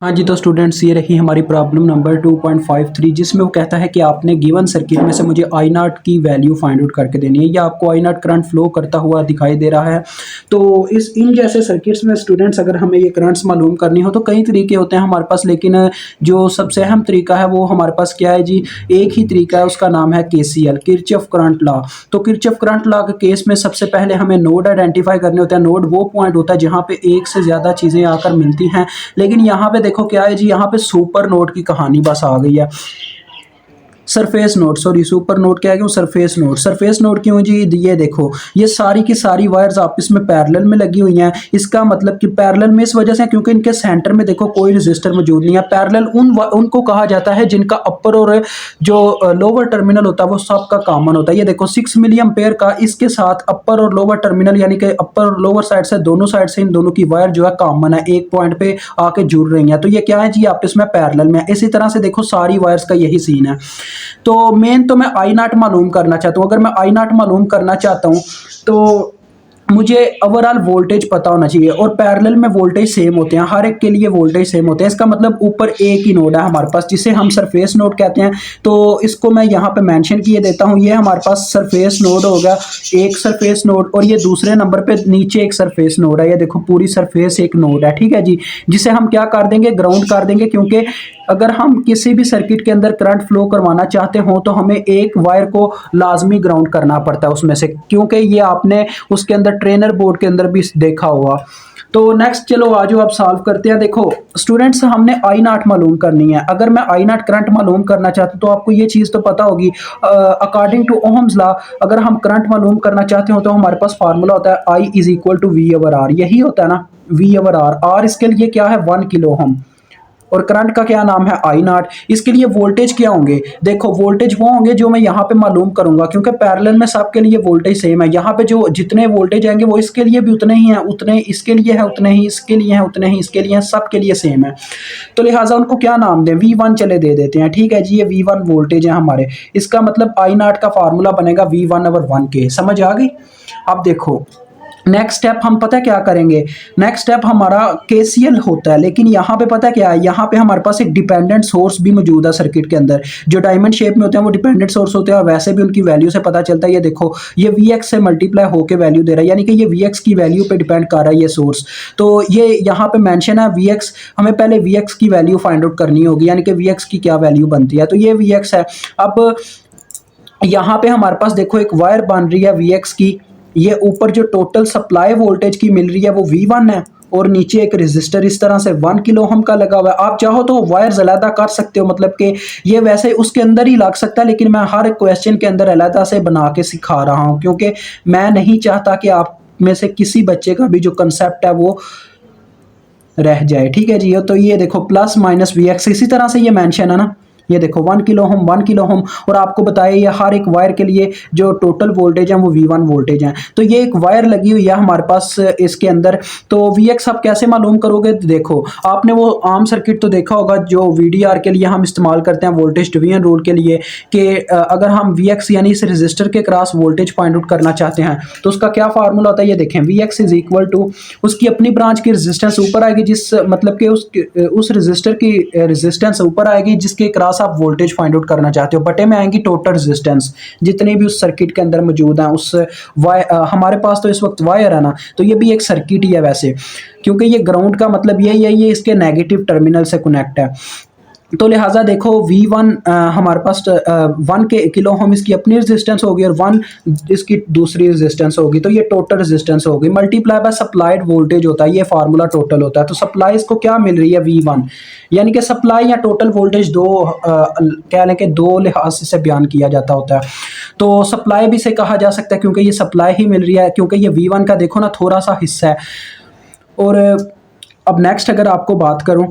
हाँ जी, तो स्टूडेंट्स ये रही हमारी प्रॉब्लम नंबर 2.53 जिसमें वो कहता है कि आपने गिवन सर्किट में से मुझे आई नॉट की वैल्यू फाइंड आउट करके देनी है या आपको आई नॉट करंट फ्लो करता हुआ दिखाई दे रहा है। तो इन जैसे सर्किट्स में स्टूडेंट्स अगर हमें ये करंट्स मालूम करनी हो तो कई तरीके होते हैं हमारे पास, लेकिन जो सबसे अहम तरीका है वो हमारे पास क्या है जी, एक ही तरीका है, उसका नाम है केसीएल, किरचॉफ करंट लॉ। तो किरचॉफ करंट लॉ के केस में सबसे पहले हमें नोड आइडेंटिफाई करने होते हैं। नोड वो पॉइंट होता है जहाँ पे एक से ज़्यादा चीज़ें आकर मिलती हैं, लेकिन यहाँ पे देखो क्या है जी, यहाँ पे सुपर नोड की कहानी बस आ गई है। Surface node, sorry super node क्या है, क्यों सरफेस नोड, सरफेस नोड क्यों जी, ये देखो ये सारी की सारी वायर्स आपस में पैरेलल में लगी हुई हैं। इसका मतलब कि पैरेलल में इस वजह से क्योंकि इनके सेंटर में देखो कोई रेजिस्टर मौजूद नहीं है। पैरेलल उनको कहा जाता है जिनका अपर और जो लोअर टर्मिनल होता है वो सबका कॉमन होता है। ये देखो 6 मिली एम्पेयर का इसके साथ अपर और लोअर टर्मिनल यानी कि अपर और लोअर साइड से दोनों साइड से इन दोनों की वायर जो है कॉमन है, एक पॉइंट पे आके जुड़ रही है। तो ये क्या है जी, आपस में पैरेलल में। इसी तरह से देखो सारी वायर्स का यही सीन है। तो मेन तो मैं आई नॉट मालूम करना चाहता हूँ। अगर मैं आई नॉट मालूम करना चाहता हूँ तो मुझे ओवरऑल वोल्टेज पता होना चाहिए, और पैरेलल में वोल्टेज सेम होते हैं, हर एक के लिए वोल्टेज सेम होते हैं। इसका मतलब ऊपर एक ही नोड है हमारे पास जिसे हम सरफेस नोड कहते हैं। तो इसको मैं यहाँ पे मेंशन किए देता हूँ। ये हमारे पास सरफेस नोड होगा, एक सरफेस नोड, और ये दूसरे नंबर पे नीचे एक सरफेस नोड है। ये देखो पूरी सरफेस एक नोड है, ठीक है जी, जिसे हम क्या कर देंगे, ग्राउंड कर देंगे। क्योंकि अगर हम किसी भी सर्किट के अंदर करंट फ्लो करवाना चाहते हो तो हमें एक वायर को लाजमी ग्राउंड करना पड़ता है उसमें से, क्योंकि ये आपने उसके अंदर ट्रेनर बोर्ड के अंदर भी देखा होगा। तो नेक्स्ट चलो आज आप सॉल्व करते हैं। देखो स्टूडेंट्स, हमने आई नॉट मालूम करनी है। अगर मैं आई नॉट करंट मालूम करना चाहता हूं तो आपको ये चीज़ तो पता होगी, अकॉर्डिंग टू ओहम्स लॉ अगर हम करंट मालूम करना चाहते हो तो हमारे पास फार्मूला होता है I is equal to V over R. यही होता है ना, वी ओवर आर। आर इसके लिए क्या है, 1 किलो ओहम, और करंट का क्या नाम है, आई नॉट। इसके लिए वोल्टेज क्या होंगे, देखो वोल्टेज वो होंगे जो मैं यहाँ पे मालूम करूंगा, क्योंकि पैरेलल में सबके लिए वोल्टेज सेम है। यहाँ पे जो जितने वोल्टेज आएंगे वो इसके लिए भी उतने ही हैं, उतने इसके लिए है, उतने ही इसके लिए हैं, उतने ही इसके लिए हैं, सबके लिए सेम है। तो लिहाजा उनको क्या नाम दें, V1 चले दे देते हैं, ठीक है जी। ये V1 वोल्टेज है हमारे, इसका मतलब आई नॉट का फार्मूला बनेगा V1/1K। समझ आ गई। अब देखो नेक्स्ट स्टेप हम पता क्या करेंगे, नेक्स्ट स्टेप हमारा केसीएल होता है, लेकिन यहाँ पे पता क्या है, यहाँ पे हमारे पास एक डिपेंडेंट सोर्स भी मौजूद है सर्किट के अंदर। जो डायमंड शेप में होते हैं वो डिपेंडेंट सोर्स होते हैं, और वैसे भी उनकी वैल्यू से पता चलता है। ये देखो ये Vx से मल्टीप्लाई होकर वैल्यू दे रहा है, यानी कि ये Vx की वैल्यू पे डिपेंड कर रहा है ये सोर्स। तो ये यहाँ पे मेंशन है Vx, हमें पहले Vx की वैल्यू फाइंड आउट करनी होगी, यानी कि Vx की क्या वैल्यू बनती है। तो ये Vx है। अब यहाँ पे हमारे पास देखो एक वायर बन रही है Vx की, ये ऊपर जो टोटल सप्लाई वोल्टेज की मिल रही है वो V1 है, और नीचे एक रेजिस्टर इस तरह से 1 किलो ओम का लगा हुआ है। आप चाहो तो वायर्स अलग कर सकते हो, मतलब कि ये वैसे उसके अंदर ही लग सकता है, लेकिन मैं हर क्वेश्चन के अंदर अलग से बना के सिखा रहा हूँ, क्योंकि मैं नहीं चाहता कि आप में से किसी बच्चे का भी जो कंसेप्ट है वो रह जाए, ठीक है जी। तो ये देखो प्लस माइनस Vx इसी तरह से ये मेंशन है ना, ये देखो 1 किलो ओम 1 किलो ओम, और आपको बताया ये हर एक वायर के लिए जो टोटल वोल्टेज है वो V1 वोल्टेज है। तो ये एक वायर लगी हुई है हमारे पास इसके अंदर। तो Vx आप कैसे मालूम करोगे, देखो आपने वो आम सर्किट तो देखा होगा जो VDR के लिए हम इस्तेमाल करते हैं वोल्टेज डिवीजन रूल के लिए, कि अगर हम Vx यानी इस रजिस्टर के क्रॉस वोल्टेज फाइंड आउट करना चाहते हैं तो उसका क्या फार्मूला होता है, ये देखें Vx इज इक्वल टू उसकी अपनी ब्रांच की रेजिस्टेंस ऊपर आएगी, जिस मतलब कि उस रजिस्टर की रेजिस्टेंस ऊपर आएगी जिसके क्रॉस आप वोल्टेज फाइंड आउट करना चाहते हो, बटे में आएंगी टोटल रेजिस्टेंस जितने भी उस सर्किट के अंदर मौजूद हैं। उस हमारे पास तो इस वक्त वायर है ना, तो ये भी एक सर्किट ही है वैसे, क्योंकि ये ग्राउंड का मतलब यही है, ये इसके नेगेटिव टर्मिनल से कनेक्ट है। तो लिहाजा देखो V1 हमारे पास 1 किलो ओम इसकी अपनी रेजिस्टेंस होगी, और 1 इसकी दूसरी रेजिस्टेंस होगी, तो ये टोटल रेजिस्टेंस होगी मल्टीप्लाई बाय सप्लाइड वोल्टेज होता है, ये फार्मूला टोटल होता है। तो सप्लाई इसको क्या मिल रही है V1, यानी कि सप्लाई या टोटल वोल्टेज दो कह लें कि दो लिहाज से बयान किया जाता होता है। तो सप्लाई भी से कहा जा सकता है क्योंकि ये सप्लाई ही मिल रही है, क्योंकि ये V1 का देखो ना थोड़ा सा हिस्सा है। और अब नेक्स्ट अगर आपको बात करूं,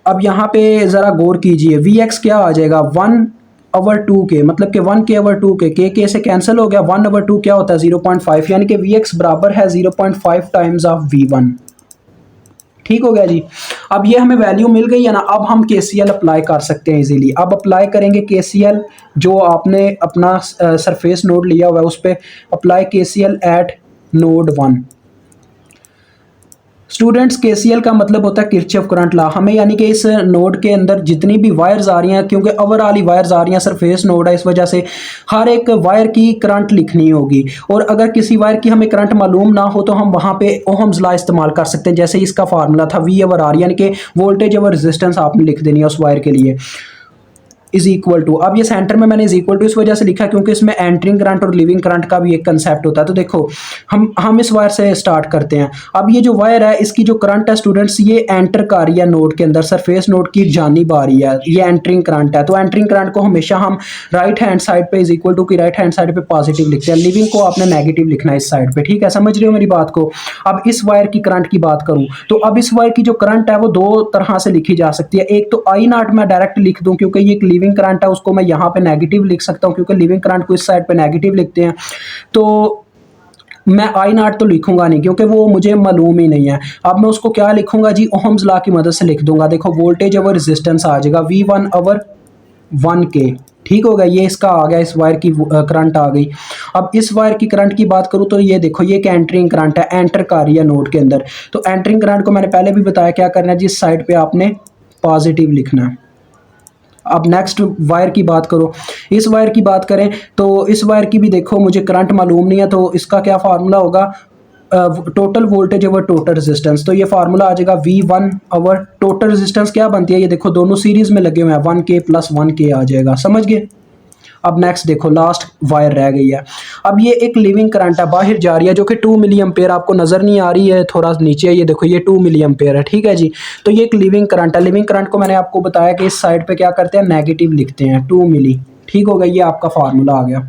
अब यहाँ पे ज़रा गौर कीजिए, Vx क्या आ जाएगा 1/2K, मतलब कि 1K/2K, K से कैंसिल हो गया, 1/2 क्या होता है 0.5, यानी कि Vx बराबर है 0.5 टाइम्स ऑफ V1। ठीक हो गया जी। अब ये हमें वैल्यू मिल गई है ना, अब हम KCL अप्लाई कर सकते हैं इजीली। अब अप्लाई करेंगे KCL, जो आपने अपना सरफेस नोड लिया हुआ है उस पर apply KCL eight node 1। Students KCL का मतलब होता है किरचॉफ करंट लॉ। हमें यानी कि इस नोड के अंदर जितनी भी वायर्स आ रही हैं, क्योंकि ओवरऑल ही वायर्स आ रही हैं, सरफेस नोड है, इस वजह से हर एक वायर की करंट लिखनी होगी। और अगर किसी वायर की हमें करंट मालूम ना हो तो हम वहां पे ओहम्स लॉ इस्तेमाल कर सकते हैं। जैसे इसका फार्मूला था वी ओवर आर, यानी कि वोल्टेज ओवर रेजिस्टेंस आपने लिख देनी है उस वायर के लिए, इज इक्वल टू। अब ये सेंटर में मैंने इज इक्वल टू इस वजह से लिखा क्योंकि इसमें एंटरिंग करंट और लिविंग करंट का भी एक कंसेप्ट होता है। तो देखो हम इस वायर से स्टार्ट करते हैं। अब ये जो वायर है इसकी जो करंट है स्टूडेंट्स, ये एंटर कर रही है नोड के अंदर, सरफेस नोड की जानिब आ रही है, ये एंटरिंग करंट है। तो एंटरिंग करंट को हमेशा हम राइट हैंड साइड पे इज इक्वल टू की राइट हैंड साइड पे पॉजिटिव लिखते हैं, लिविंग को आपने नेगेटिव लिखना है इस साइड पे। ठीक है, समझ रहे हो मेरी बात को। अब इस वायर की करंट की बात करूं तो अब इस वायर की जो करंट है वो दो तरह से लिखी जा सकती है। एक तो आई नॉट मैं डायरेक्ट लिख दूं क्योंकि ये एक लिविंग करंट है, उसको मैं यहाँ पे नेगेटिव लिख सकता हूँ क्योंकि लिविंग करंट को इस साइड पे नेगेटिव लिखते हैं। तो मैं आई नॉट तो लिखूंगा नहीं क्योंकि वो मुझे मालूम ही नहीं है। अब मैं उसको क्या लिखूंगा जी, ओहम्स लॉ की मदद से लिख दूंगा। देखो वोल्टेज ओवर रेजिस्टेंस आ जाएगा V1 ओवर 1K। ठीक हो गया, ये इसका आ गया, इस वायर की करंट आ गई। अब इस वायर की करंट की बात करूं तो ये देखो, ये एक एंटरिंग करंट है, एंटर कर रही है नोड के अंदर। तो एंटरिंग करंट को मैंने पहले भी बताया क्या करना है, जिस साइड पे आपने पॉजिटिव लिखना है। अब नेक्स्ट वायर की बात करो, इस वायर की बात करें तो इस वायर की भी देखो मुझे करंट मालूम नहीं है, तो इसका क्या फार्मूला होगा, total voltage over total resistance. तो ये फार्मूला आ जाएगा V1 ओवर टोटल रेजिस्टेंस क्या बनती है, ये देखो दोनों सीरीज में लगे हुए हैं, 1K प्लस 1K आ जाएगा, समझ गए। अब नेक्स्ट देखो लास्ट वायर रह गई है। अब ये एक लिविंग करंट है, बाहर जा रही है, जो कि 2 मिली एम्पेयर, आपको नज़र नहीं आ रही है, थोड़ा नीचे है, ये देखो ये 2 मिली एम्पेयर है। ठीक है जी, तो ये एक लिविंग करंट है। लिविंग करंट को मैंने आपको बताया कि इस साइड पे क्या करते हैं, नेगेटिव लिखते हैं, 2 मिली। ठीक हो गया, ये आपका फार्मूला आ गया।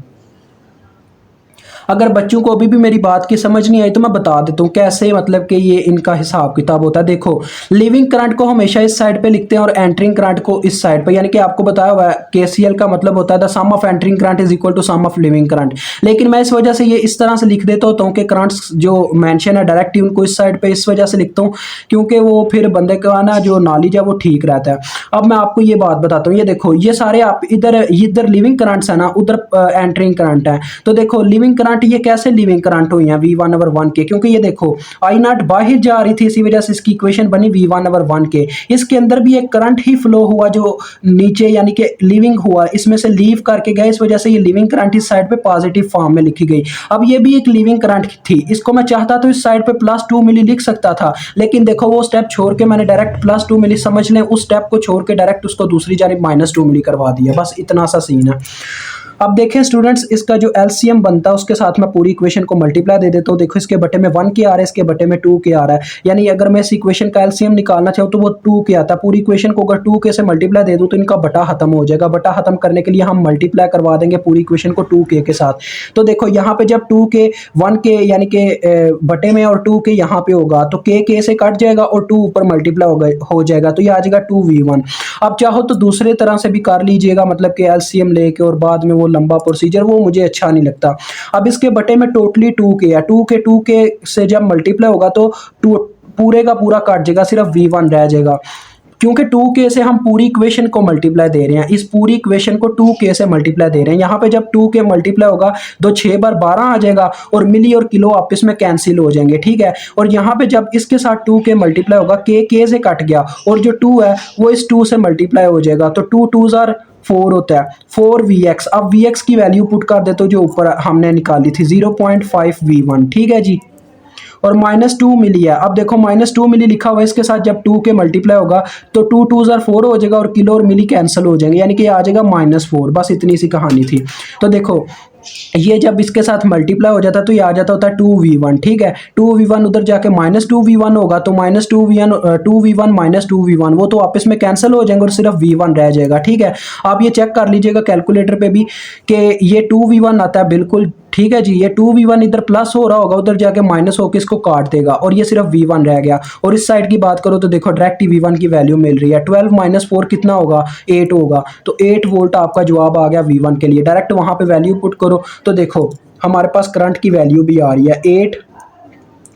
अगर बच्चों को अभी भी मेरी बात की समझ नहीं आई तो मैं बता देता हूँ कैसे, मतलब कि ये इनका हिसाब किताब होता है। देखो लिविंग करंट को हमेशा इस साइड पे लिखते हैं और एंटरिंग करंट को इस साइड पे, यानी कि आपको बताया हुआ है केसीएल का मतलब होता है the sum of entering current is equal to sum of leaving current. लेकिन मैं इस वजह से ये इस तरह से लिख देता होता हूँ कि करंट्स जो मेंशन है डायरेक्ट ही उनको इस साइड पे इस वजह से लिखता हूँ क्योंकि वो फिर बंदे का ना जो नॉलेज है वो ठीक रहता है। अब मैं आपको ये बात बताता हूँ, ये देखो ये सारे आप इधर लिविंग करंट्स है ना, उधर एंटरिंग करंट है। तो देखो लिविंग करंट ये कैसे लिविंग करंट हुई है V1 ओवर 1K, क्योंकि ये देखो आई नॉट बाहर जा रही थी, इसी वजह से इसकी इक्वेशन बनी V1 ओवर 1K। इसके अंदर भी एक करंट ही फ्लो हुआ जो नीचे यानी कि लिविंग हुआ, इसमें से लीव करके गया, इस वजह से ये लिविंग करंट इस साइड पे पॉजिटिव फॉर्म में लिखी गई। अब ये भी एक लिविंग करंट थी, इसको मैं चाहता तो इस साइड पे प्लस 2 मिली लिख सकता था, लेकिन देखो वो स्टेप छोड़ के मैंने डायरेक्ट प्लस 2 मिली, समझ लें उस स्टेप को छोड़ के डायरेक्ट उसको दूसरी जानिब माइनस 2 मिली करवा दिया, बस इतना सा सीन है। अब देखें स्टूडेंट्स, इसका जो एलसीएम बनता है उसके साथ मैं पूरी इक्वेशन को मल्टीप्लाई दे देता हूँ। देखो इसके बटे में 1K आ रहा है, इसके बटे में 2K आ रहा है, यानी अगर मैं इस इक्वेशन का एलसीएम निकालना चाहूँ तो वो 2K आता है। पूरी इक्वेशन को अगर 2K से मल्टीप्लाई दे दूँ तो इनका बटा खत्म हो जाएगा। बटा खत्म करने के लिए हम मल्टीप्लाई करवा देंगे पूरी इक्वेशन को 2K के साथ। तो देखो यहाँ पे जब 2K 1K यानी कि बटे में और 2K यहाँ पे होगा तो K से कट जाएगा और 2 ऊपर मल्टीप्लाई हो जाएगा, तो ये आ जाएगा 2V1। अब चाहो तो दूसरे तरह से भी कर लीजिएगा, मतलब कि एलसीएम लेके और बाद में वो लंबा प्रोसीजर, वो मुझे अच्छा नहीं लगता। अब इसके बटे में टोटली 2K है, 2K से जब मल्टीप्लाई होगा तो पूरे का पूरा काट जाएगा, सिर्फ V1 रह जाएगा। क्योंकि 2K से हम पूरी इक्वेशन को मल्टीप्लाई दे रहे हैं, इस पूरी इक्वेशन को 2K से मल्टीप्लाई दे रहे हैं। यहाँ पे जब 2K मल्टीप्लाई होगा तो 6 बार 12 आ जाएगा और मिली और किलो आपस में कैंसिल हो जाएंगे, ठीक है। और यहाँ पे जब इसके साथ 2K मल्टीप्लाई होगा, K से कट गया और जो 2 है वो इस 2 से मल्टीप्लाई हो जाएगा, तो 2 2s आर 4 होता है, 4Vx। अब Vx की वैल्यू पुट कर दे तो जो ऊपर हमने निकाली थी 0.5 V1, ठीक है जी। और -2 मिली है। अब देखो -2 मिली लिखा हुआ है, इसके साथ जब 2 के मल्टीप्लाई होगा तो 2 2s आर 4 हो जाएगा और किलो और मिली कैंसिल हो जाएंगे, यानी कि आ जाएगा -4। बस इतनी सी कहानी थी। तो देखो ये जब इसके साथ मल्टीप्लाई हो जाता है तो ये आ जाता होता है 2V1, ठीक है। 2V1 उधर जाके -2V1 होगा तो -2V1 -2V1 वो तो आपस में कैंसिल हो जाएंगे और सिर्फ V1 रह जाएगा, ठीक है। आप ये चेक कर लीजिएगा कैलकुलेटर पे भी कि ये 2V1 आता है बिल्कुल, ठीक है जी। ये 2V1 इधर प्लस हो रहा होगा, उधर जाके माइनस होकर इसको काट देगा और ये सिर्फ V1 रह गया। और इस साइड की बात करो तो देखो डायरेक्ट V1 की वैल्यू मिल रही है, 12 - 4 कितना होगा, 8 होगा। तो 8 वोल्ट आपका जवाब आ गया V1 के लिए। डायरेक्ट वहां पे वैल्यू पुट करो तो देखो हमारे पास करंट की वैल्यू भी आ रही है 8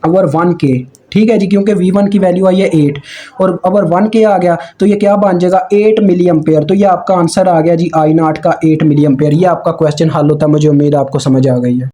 ओवर 1K, ठीक है जी। क्योंकि V1 की वैल्यू आई है 8 और अगर 1K आ गया तो ये क्या बन जाएगा 8 मिली एम्पेयर। तो ये आपका आंसर आ गया जी I0 का 8 मिली एम्पेयर। ये आपका क्वेश्चन हल होता है। मुझे उम्मीद आपको समझ आ गई है।